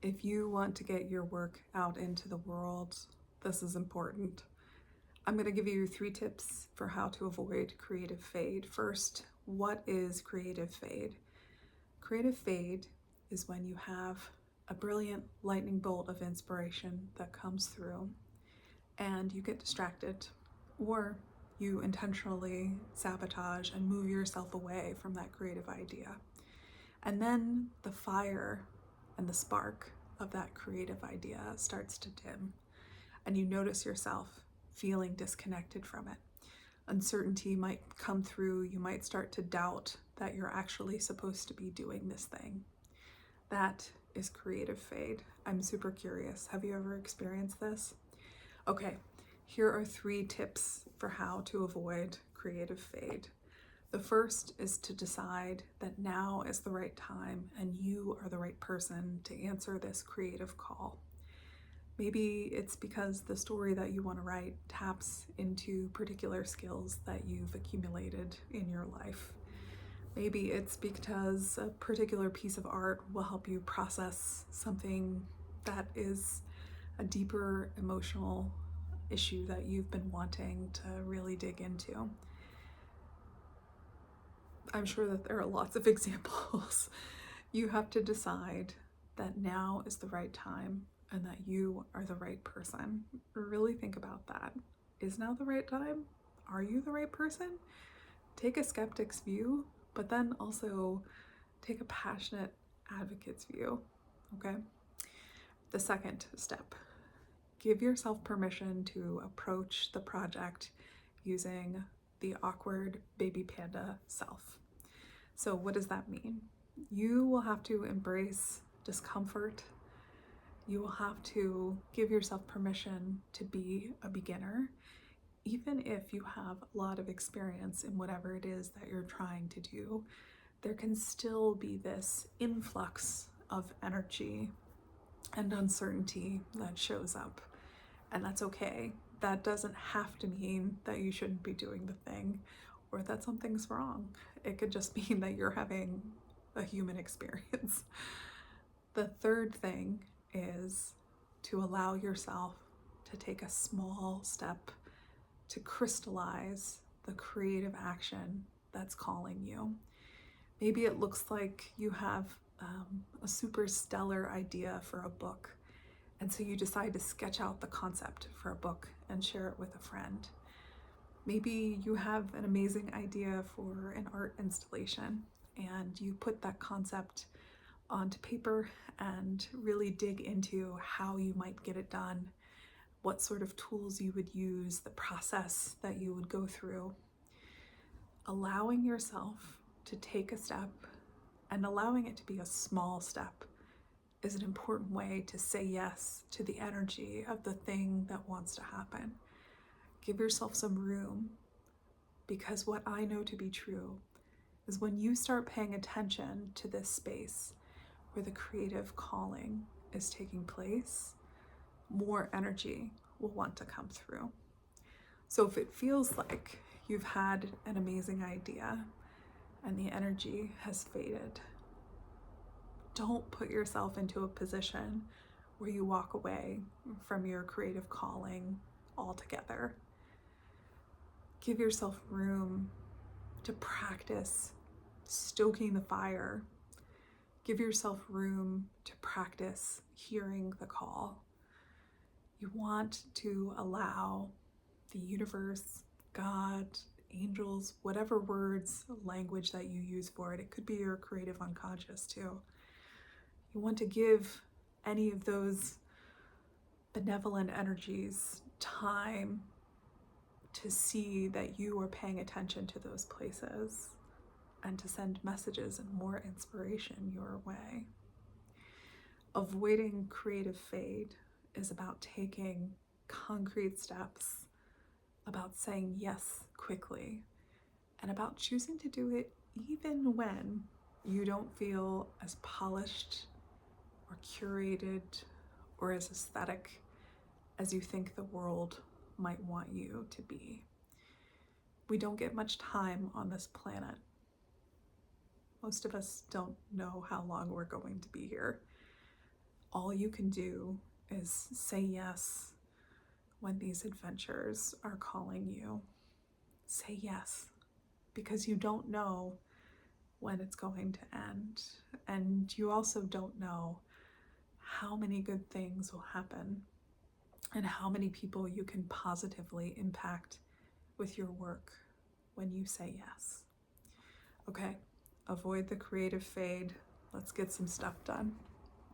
If you want to get your work out into the world, this is important. I'm going to give you 3 tips for how to avoid creative fade. First, what is creative fade? Creative fade is when you have a brilliant lightning bolt of inspiration that comes through and you get distracted, or you intentionally sabotage and move yourself away from that creative idea. And then the fire and the spark of that creative idea starts to dim, and you notice yourself feeling disconnected from it. Uncertainty might come through. You might start to doubt that you're actually supposed to be doing this thing. That is creative fade. I'm super curious. Have you ever experienced this? Okay, here are 3 tips for how to avoid creative fade. The first is to decide that now is the right time and you are the right person to answer this creative call. Maybe it's because the story that you want to write taps into particular skills that you've accumulated in your life. Maybe it's because a particular piece of art will help you process something that is a deeper emotional issue that you've been wanting to really dig into. I'm sure that there are lots of examples. You have to decide that now is the right time and that you are the right person. Really think about that. Is now the right time? Are you the right person? Take a skeptic's view, but then also take a passionate advocate's view, okay? The second step, give yourself permission to approach the project using the awkward baby panda self. So what does that mean? You will have to embrace discomfort. You will have to give yourself permission to be a beginner, even if you have a lot of experience in whatever it is that you're trying to do. There can still be this influx of energy and uncertainty that shows up, and that's okay. That doesn't have to mean that you shouldn't be doing the thing or that something's wrong. It could just mean that you're having a human experience. The third thing is to allow yourself to take a small step to crystallize the creative action that's calling you. Maybe it looks like you have a super stellar idea for a book, and so you decide to sketch out the concept for a book and share it with a friend. Maybe you have an amazing idea for an art installation and you put that concept onto paper and really dig into how you might get it done, what sort of tools you would use, the process that you would go through. Allowing yourself to take a step and allowing it to be a small step is an important way to say yes to the energy of the thing that wants to happen. Give yourself some room, because what I know to be true is when you start paying attention to this space where the creative calling is taking place, more energy will want to come through. So if it feels like you've had an amazing idea and the energy has faded, don't put yourself into a position where you walk away from your creative calling altogether. Give yourself room to practice stoking the fire. Give yourself room to practice hearing the call. You want to allow the universe, God, angels, whatever words, language that you use for it, it could be your creative unconscious too. You want to give any of those benevolent energies time to see that you are paying attention to those places and to send messages and more inspiration your way. Avoiding creative fade is about taking concrete steps, about saying yes quickly, and about choosing to do it even when you don't feel as polished or curated or as aesthetic as you think the world might want you to be. We don't get much time on this planet. Most of us don't know how long we're going to be here. all you can do is say yes when these adventures are calling you. Say yes, because you don't know when it's going to end. And you also don't know how many good things will happen and how many people you can positively impact with your work when you say yes. Okay, avoid the creative fade. Let's get some stuff done.